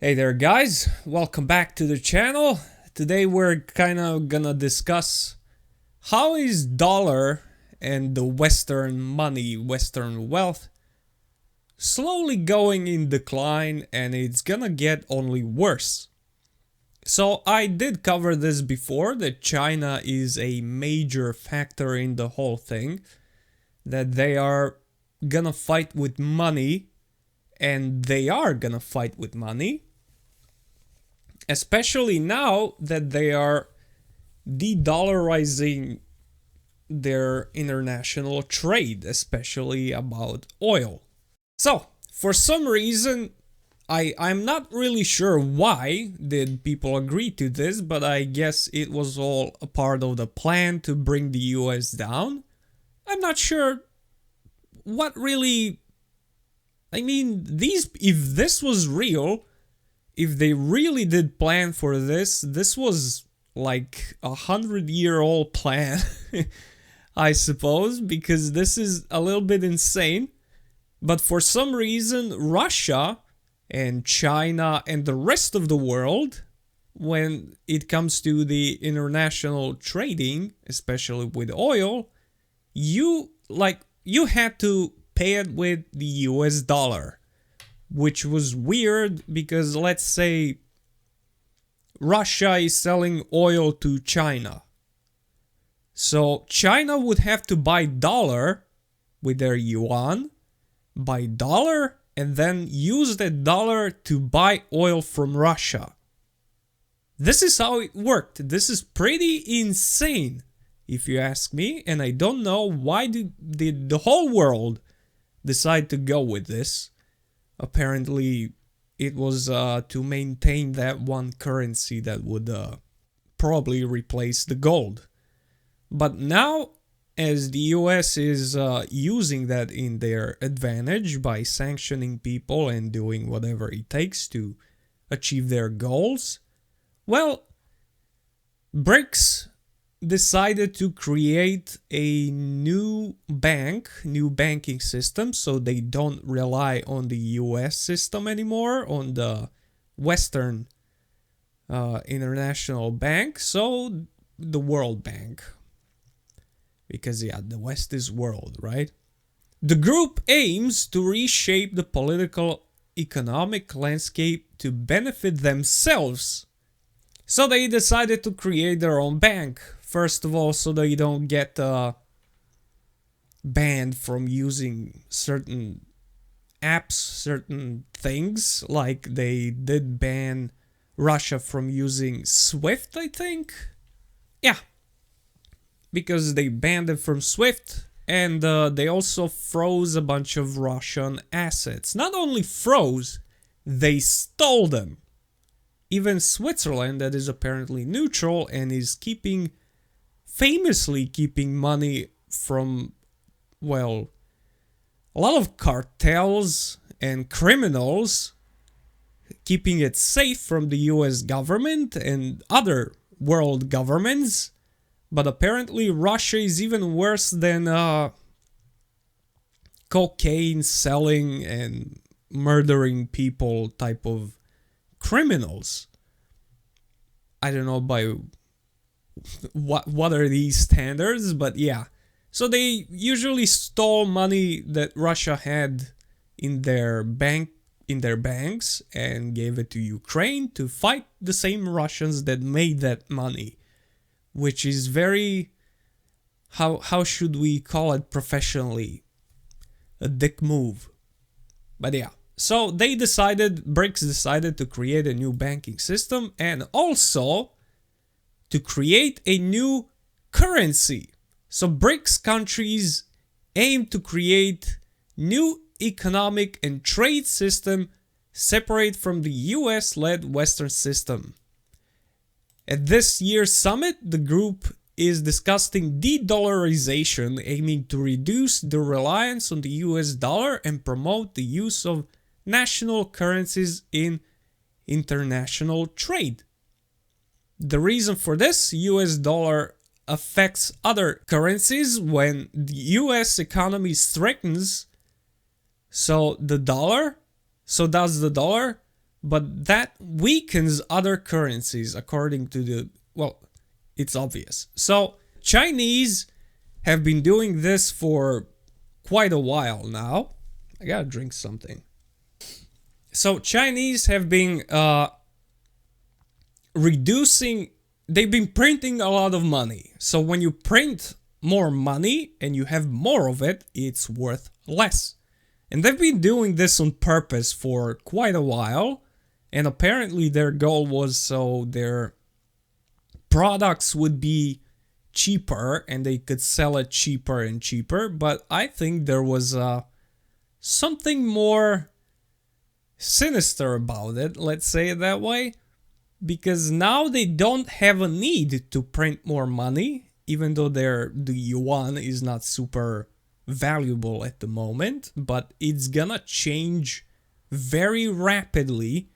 Hey there guys, welcome back to the channel. Today we're kind of gonna discuss how is dollar and the Western money, Western wealth slowly going in decline, and it's gonna get only worse. So I did cover this before, that China is a major factor in the whole thing, that they are gonna fight with money, and they are gonna fight with money. Especially now that they are de-dollarizing their international trade, especially about oil. So, for some reason, I'm not really sure why did people agree to this, but I guess it was all a part of the plan to bring the US down. I'm not sure what really... if this was real, if they really did plan for this, this was like 100-year-old plan, I suppose, because this is a little bit insane. But for some reason, Russia and China and the rest of the world, when it comes to the international trading, especially with oil, you had to pay it with the US dollar. Which was weird because, let's say, Russia is selling oil to China. So China would have to buy dollar with their yuan, buy dollar, and then use that dollar to buy oil from Russia. This is how it worked. This is pretty insane, if you ask me, and I don't know why did the whole world decide to go with this. Apparently, it was to maintain that one currency that would probably replace the gold. But now, as the US is using that in their advantage by sanctioning people and doing whatever it takes to achieve their goals, well, BRICS decided to create a new banking system, so they don't rely on the US system anymore, on the Western international bank, so the World Bank. Because yeah, the West is world, right? The group aims to reshape the political economic landscape to benefit themselves. So they decided to create their own bank. First of all, so they don't get banned from using certain apps, certain things, like they did ban Russia from using Swift, I think. Yeah, because they banned it from Swift, and they also froze a bunch of Russian assets. Not only froze, they stole them. Even Switzerland, that is apparently neutral and is famously keeping money from, well, a lot of cartels and criminals, keeping it safe from the US government and other world governments. But apparently Russia is even worse than cocaine selling and murdering people type of criminals. I don't know by what are these standards, but yeah. So they usually stole money that Russia had in their banks and gave it to Ukraine to fight the same Russians that made that money, which is very, how should we call it professionally, a dick move. But yeah, so BRICS decided to create a new banking system and also to create a new currency. So BRICS countries aim to create new economic and trade system separate from the US-led Western system. At this year's summit, the group is discussing de-dollarization, aiming to reduce the reliance on the US dollar and promote the use of national currencies in international trade. The reason for this, US dollar affects other currencies when the US economy strengthens, so does the dollar. but that weakens other currencies according to the, well, it's obvious. So Chinese have been doing this for quite a while now. I gotta drink something. So Chinese have been reducing, they've been printing a lot of money. So when you print more money and you have more of it, it's worth less. And they've been doing this on purpose for quite a while. And apparently their goal was so their products would be cheaper and they could sell it cheaper and cheaper. But I think there was something more sinister about it, let's say it that way. Because now they don't have a need to print more money, even though the yuan is not super valuable at the moment. But it's gonna change very rapidly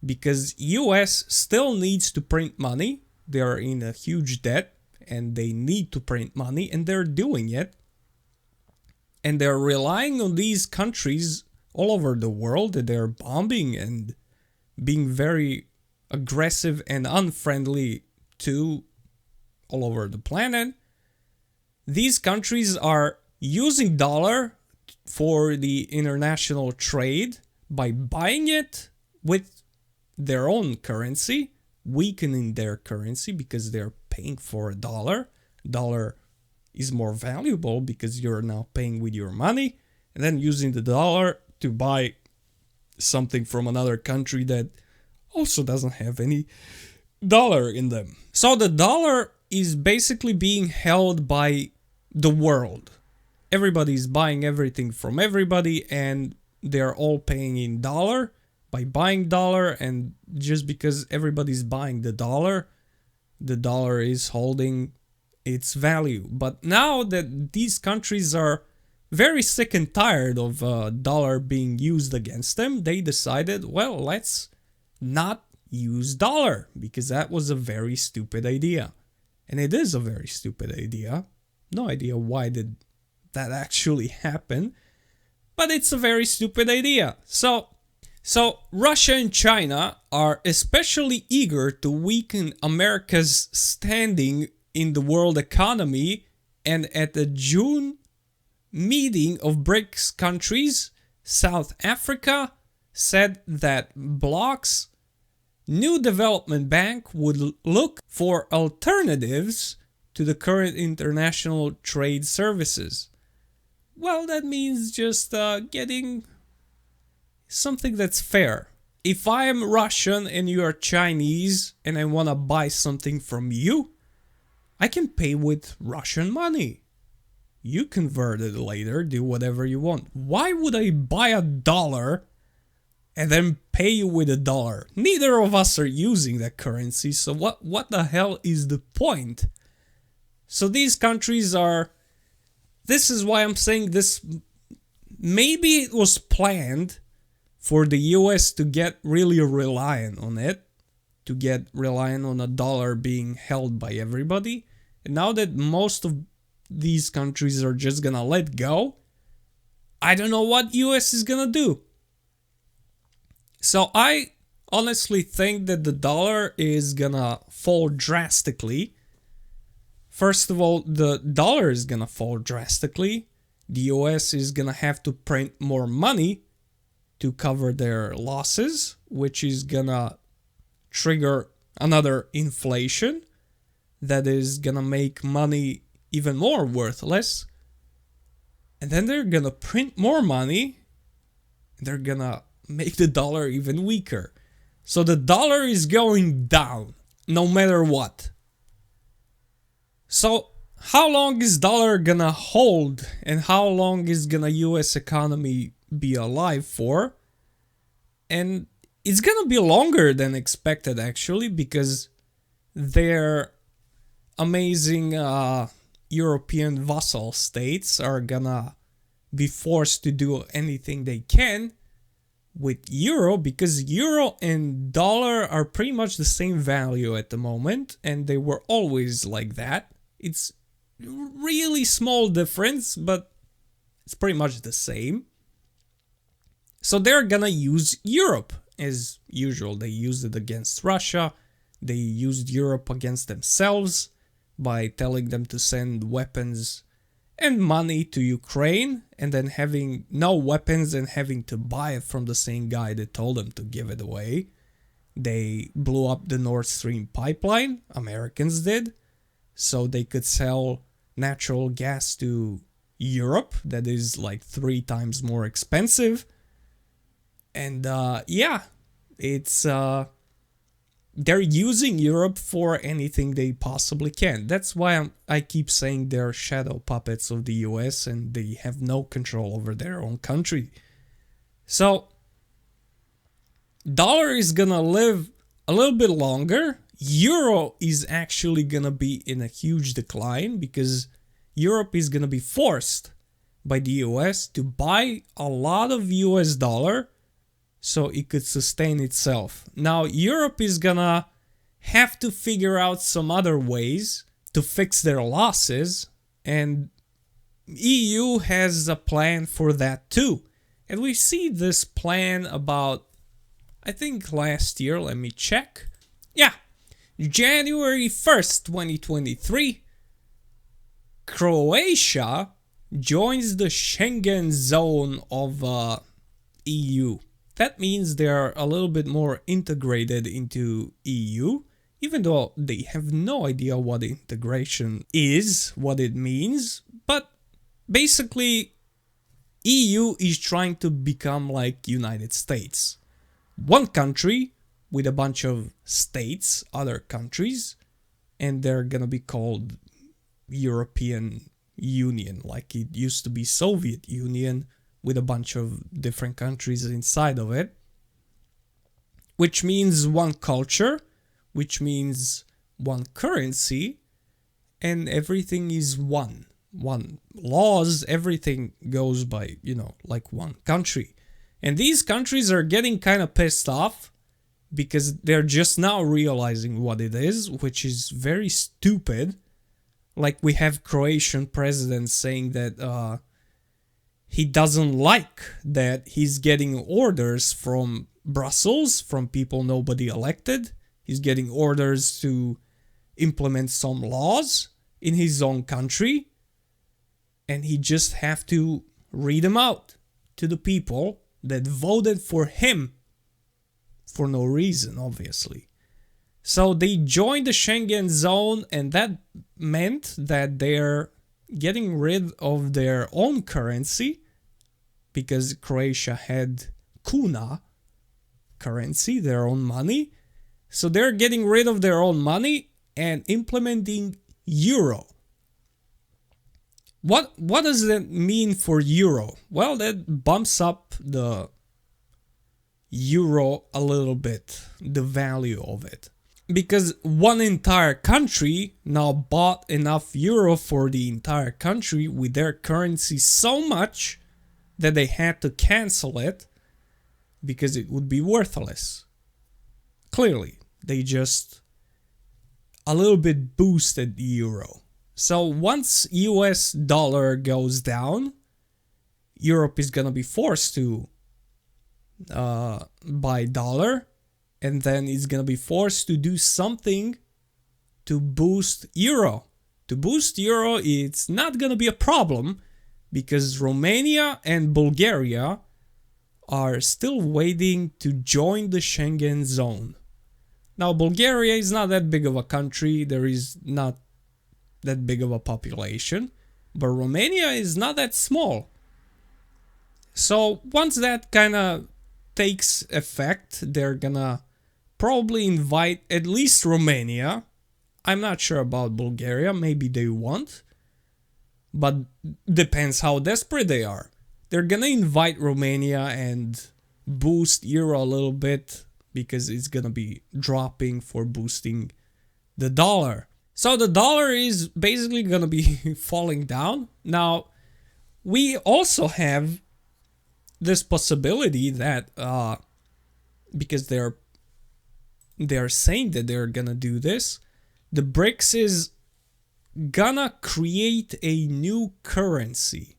because US still needs to print money. They're in a huge debt and they need to print money, and they're doing it. And they're relying on these countries all over the world that they're bombing and being very aggressive and unfriendly to all over the planet. These countries are using dollar for the international trade by buying it with their own currency, weakening their currency because they're paying for a dollar. Dollar is more valuable because you're now paying with your money, and then using the dollar to buy something from another country that also doesn't have any dollar in them. So the dollar is basically being held by the world. Everybody's buying everything from everybody and they're all paying in dollar by buying dollar, and just because everybody's buying the dollar is holding its value. But now that these countries are very sick and tired of dollar being used against them, they decided, well, let's not use dollar, because that was a very stupid idea. And it is a very stupid idea. No idea why did that actually happen, but it's a very stupid idea. So Russia and China are especially eager to weaken America's standing in the world economy, and at the June meeting of BRICS countries, South Africa said that bloc's new development bank would look for alternatives to the current international trade services. Well, that means just getting something that's fair. If I am Russian and you are Chinese and I want to buy something from you, I can pay with Russian money. You convert it later, do whatever you want. Why would I buy a dollar and then pay you with a dollar? Neither of us are using that currency, so what the hell is the point? So these countries are... This is why I'm saying this... Maybe it was planned for the US to get really reliant on it, to get reliant on a dollar being held by everybody. And now that most of these countries are just gonna let go, I don't know what US is gonna do. So I honestly think that the dollar is gonna fall drastically. First of all, the dollar is gonna fall drastically. The US is gonna have to print more money to cover their losses, which is gonna trigger another inflation that is gonna make money even more worthless. And then they're gonna print more money. They're gonna make the dollar even weaker. So the dollar is going down no matter what. So how long is dollar gonna hold, and how long is gonna US economy be alive for? And it's gonna be longer than expected, actually, because their amazing European vassal states are gonna be forced to do anything they can with euro, because euro and dollar are pretty much the same value at the moment, and they were always like that. It's really small difference, but it's pretty much the same. So they're gonna use Europe, As usual, they used it against Russia. They used Europe against themselves by telling them to send weapons and money to Ukraine, and then having no weapons and having to buy it from the same guy that told them to give it away. They blew up the Nord Stream pipeline, Americans did, so they could sell natural gas to Europe that is like 3 times more expensive. And yeah, it's they're using Europe for anything they possibly can. That's why I keep saying they're shadow puppets of the US and they have no control over their own country. So, dollar is gonna live a little bit longer. Euro is actually gonna be in a huge decline because Europe is gonna be forced by the US to buy a lot of US dollar so it could sustain itself. Now, Europe is gonna have to figure out some other ways to fix their losses, and EU has a plan for that too. And we see this plan about, I think last year, let me check. Yeah, January 1st, 2023, Croatia joins the Schengen zone of EU. That means they're a little bit more integrated into EU, even though they have no idea what integration is, what it means. But basically, EU is trying to become like United States. One country with a bunch of states, other countries, and they're gonna be called European Union, like it used to be Soviet Union, with a bunch of different countries inside of it, which means one culture, which means one currency, and everything is one laws, everything goes by, like one country. And these countries are getting kind of pissed off because they're just now realizing what it is, which is very stupid. Like we have Croatian president saying that he doesn't like that he's getting orders from Brussels, from people nobody elected. He's getting orders to implement some laws in his own country. And he just have to read them out to the people that voted for him for no reason, obviously. So they joined the Schengen zone, and that meant that they're getting rid of their own currency, because Croatia had kuna currency, their own money. So they're getting rid of their own money and implementing euro. What does that mean for euro? Well, that bumps up the euro a little bit, the value of it. Because one entire country now bought enough euro for the entire country with their currency so much that they had to cancel it because it would be worthless. Clearly, they just a little bit boosted the euro. So once US dollar goes down, Europe is gonna be forced to buy dollar, and then it's gonna be forced to do something to boost euro. To boost euro, it's not gonna be a problem because Romania and Bulgaria are still waiting to join the Schengen zone. Now, Bulgaria is not that big of a country, there is not that big of a population, but Romania is not that small. So once that kind of takes effect, they're gonna probably invite at least Romania. I'm not sure about Bulgaria, maybe they won't, but depends how desperate they are. They're gonna invite Romania and boost euro a little bit because it's gonna be dropping for boosting the dollar. So the dollar is basically gonna be falling down. Now, we also have this possibility that because they're saying that they're gonna do this, the BRICS is gonna create a new currency,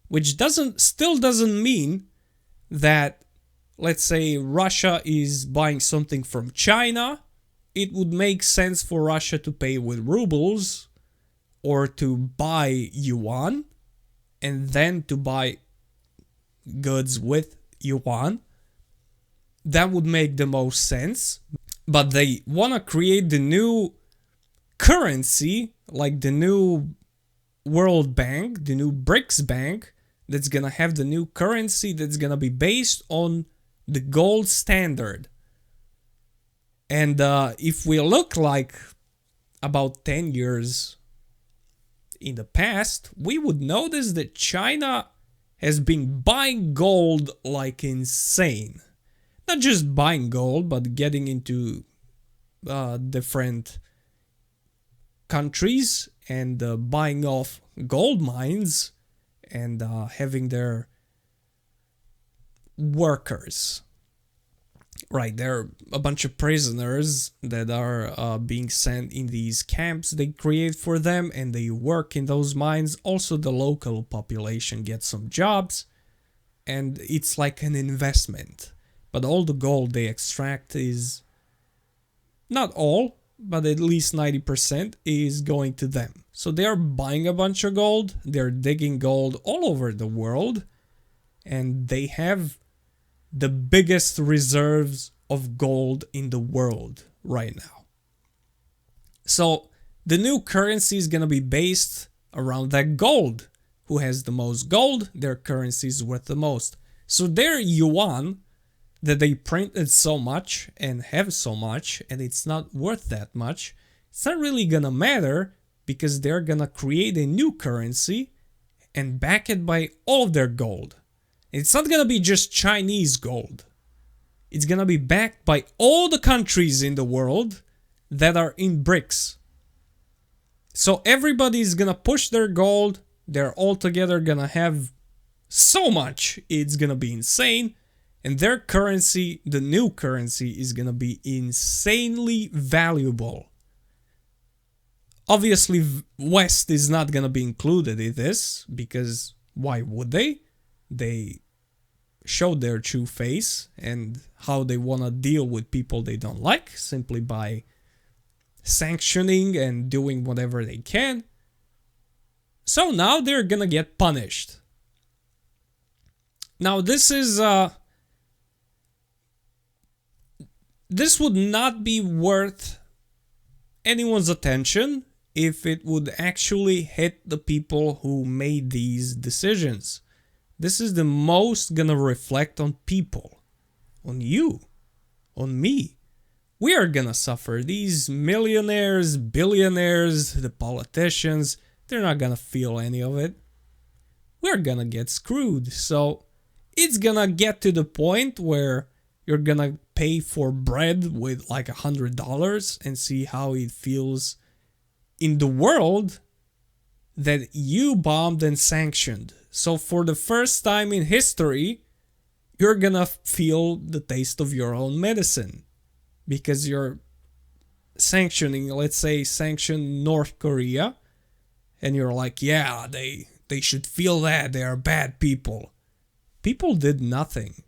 which still doesn't mean that let's say Russia is buying something from China, it would make sense for Russia to pay with rubles or to buy yuan and then to buy goods with yuan. That would make the most sense. But they want to create the new currency, like the new World Bank, the new BRICS Bank, that's gonna have the new currency that's gonna be based on the gold standard. And if we look like about 10 years in the past, we would notice that China has been buying gold like insane. Not just buying gold, but getting into different countries and buying off gold mines and having their workers. Right, there are a bunch of prisoners that are being sent in these camps they create for them, and they work in those mines. Also, the local population gets some jobs, and it's like an investment. But all the gold they extract is, not all, but at least 90% is going to them. So they are buying a bunch of gold, they're digging gold all over the world, and they have the biggest reserves of gold in the world right now. So the new currency is going to be based around that gold. Who has the most gold, their currency is worth the most. So their yuan that they printed so much and have so much, and it's not worth that much, it's not really gonna matter because they're gonna create a new currency and back it by all of their gold. It's not gonna be just Chinese gold. It's gonna be backed by all the countries in the world that are in BRICS. So everybody's gonna push their gold, they're all together gonna have so much, it's gonna be insane. And their currency, the new currency, is gonna be insanely valuable. Obviously, West is not gonna be included in this, because why would they? They showed their true face and how they wanna deal with people they don't like, simply by sanctioning and doing whatever they can. So now they're gonna get punished. Now this would not be worth anyone's attention if it would actually hit the people who made these decisions. This is the most gonna reflect on people, on you, on me. We are gonna suffer. These millionaires, billionaires, the politicians, they're not gonna feel any of it. We're gonna get screwed. So it's gonna get to the point where you're gonna pay for bread with like $100 and see how it feels in the world that you bombed and sanctioned. So for the first time in history, you're gonna feel the taste of your own medicine because you're sanctioning, let's say, sanction North Korea, and you're like, yeah, they should feel that, they are bad people. People did nothing.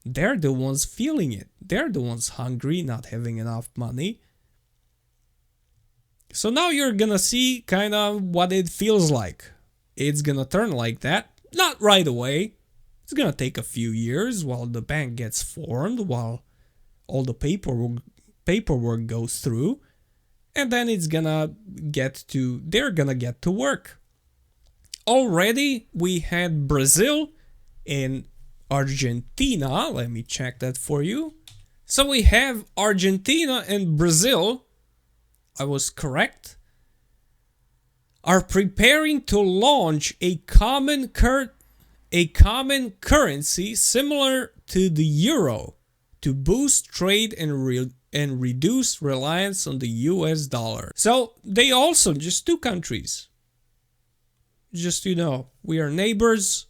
They're the ones feeling it. They're the ones hungry, not having enough money. So now you're gonna see kind of what it feels like. It's gonna turn like that. Not right away. It's gonna take a few years while the bank gets formed, while all the paperwork goes through. And then it's gonna they're gonna get to work. Already we had Brazil and Argentina. Let me check that for you. So we have Argentina and Brazil, I was correct, are preparing to launch a common currency similar to the euro to boost trade and reduce reliance on the US dollar. So they also, just two countries. Just, we are neighbors.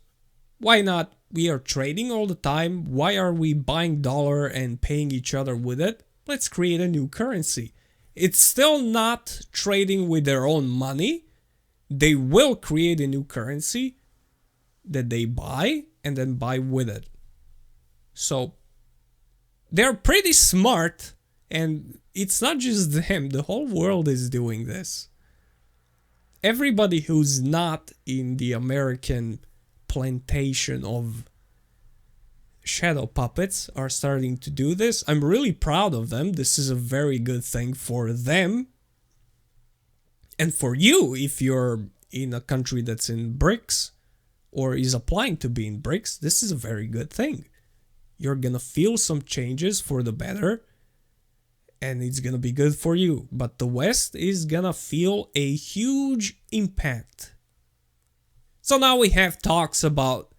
Why not? We are trading all the time. Why are we buying dollar and paying each other with it? Let's create a new currency. It's still not trading with their own money. They will create a new currency that they buy and then buy with it. So They're pretty smart, and it's not just them, the whole world is doing this. Everybody who's not in the American plantation of shadow puppets are starting to do this. I'm really proud of them. This is a very good thing for them. And for you, if you're in a country that's in BRICS or is applying to be in BRICS, this is a very good thing. You're gonna feel some changes for the better, and it's gonna be good for you. But the West is gonna feel a huge impact. So now we have talks about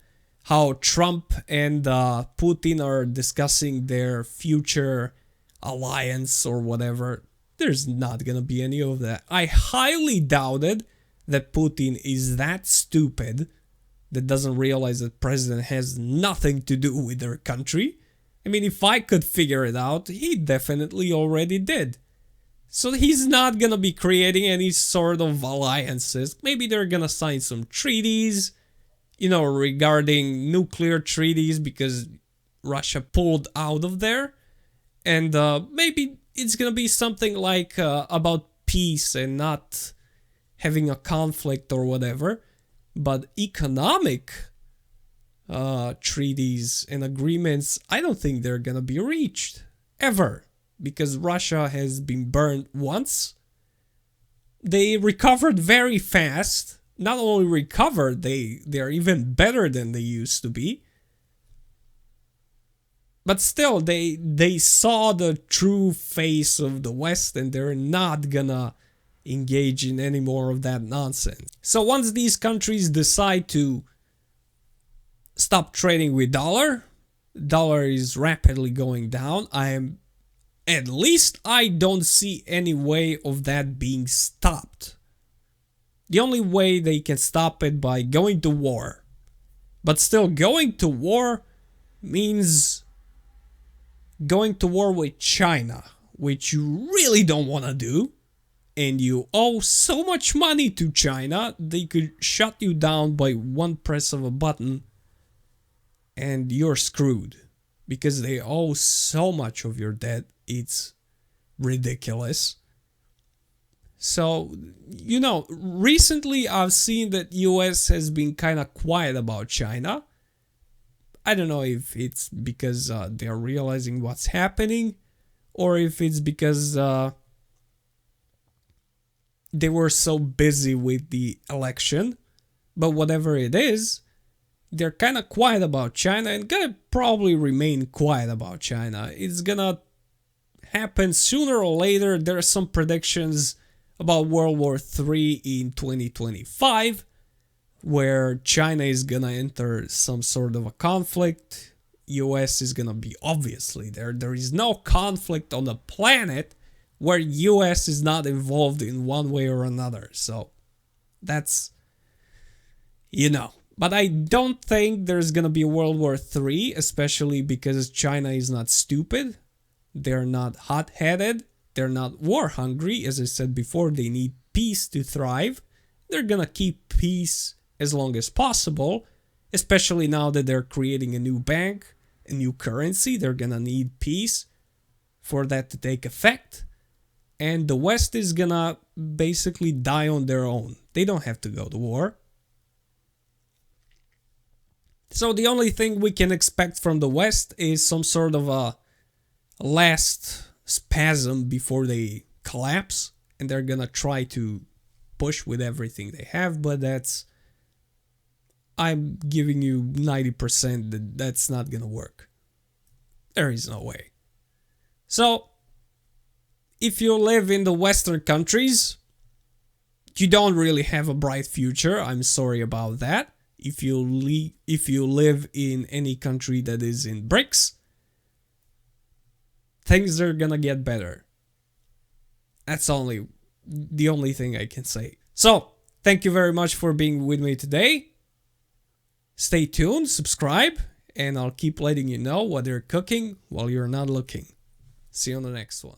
how Trump and Putin are discussing their future alliance or whatever. There's not gonna be any of that. I highly doubted that Putin is that stupid that doesn't realize that president has nothing to do with their country. I mean, if I could figure it out, he definitely already did. So he's not gonna be creating any sort of alliances. Maybe they're gonna sign some treaties, regarding nuclear treaties because Russia pulled out of there. And maybe it's gonna be something like about peace and not having a conflict or whatever. But economic treaties and agreements, I don't think they're gonna be reached ever, because Russia has been burned once. They recovered very fast. Not only recovered, they're even better than they used to be. But still, they saw the true face of the West, and they're not gonna engage in any more of that nonsense. So once these countries decide to stop trading with dollar is rapidly going down. At least I don't see any way of that being stopped. The only way they can stop it by going to war. But still, going to war means going to war with China, which you really don't want to do. And you owe so much money to China, they could shut you down by one press of a button, and you're screwed. Because they owe so much of your debt, it's ridiculous. So, recently I've seen that US has been kind of quiet about China. I don't know if it's because they're realizing what's happening, or if it's because they were so busy with the election. But whatever it is, they're kind of quiet about China and gonna probably remain quiet about China. It's gonna happen sooner or later. There are some predictions about World War III in 2025, where China is gonna enter some sort of a conflict. US is gonna be obviously there. There is no conflict on the planet where US is not involved in one way or another. So that's, But I don't think there's gonna be World War III, especially because China is not stupid. They're not hot-headed. They're not war-hungry. As I said before, they need peace to thrive. They're gonna keep peace as long as possible, especially now that they're creating a new bank, a new currency. They're gonna need peace for that to take effect. And the West is gonna basically die on their own. They don't have to go to war. So the only thing we can expect from the West is some sort of a last spasm before they collapse. And they're gonna try to push with everything they have, but I'm giving you 90% that that's not gonna work. There is no way. So, if you live in the Western countries, you don't really have a bright future. I'm sorry about that. If you live in any country that is in BRICS, things are gonna get better. That's the only thing I can say. So, thank you very much for being with me today. Stay tuned, subscribe, and I'll keep letting you know what they're cooking while you're not looking. See you on the next one.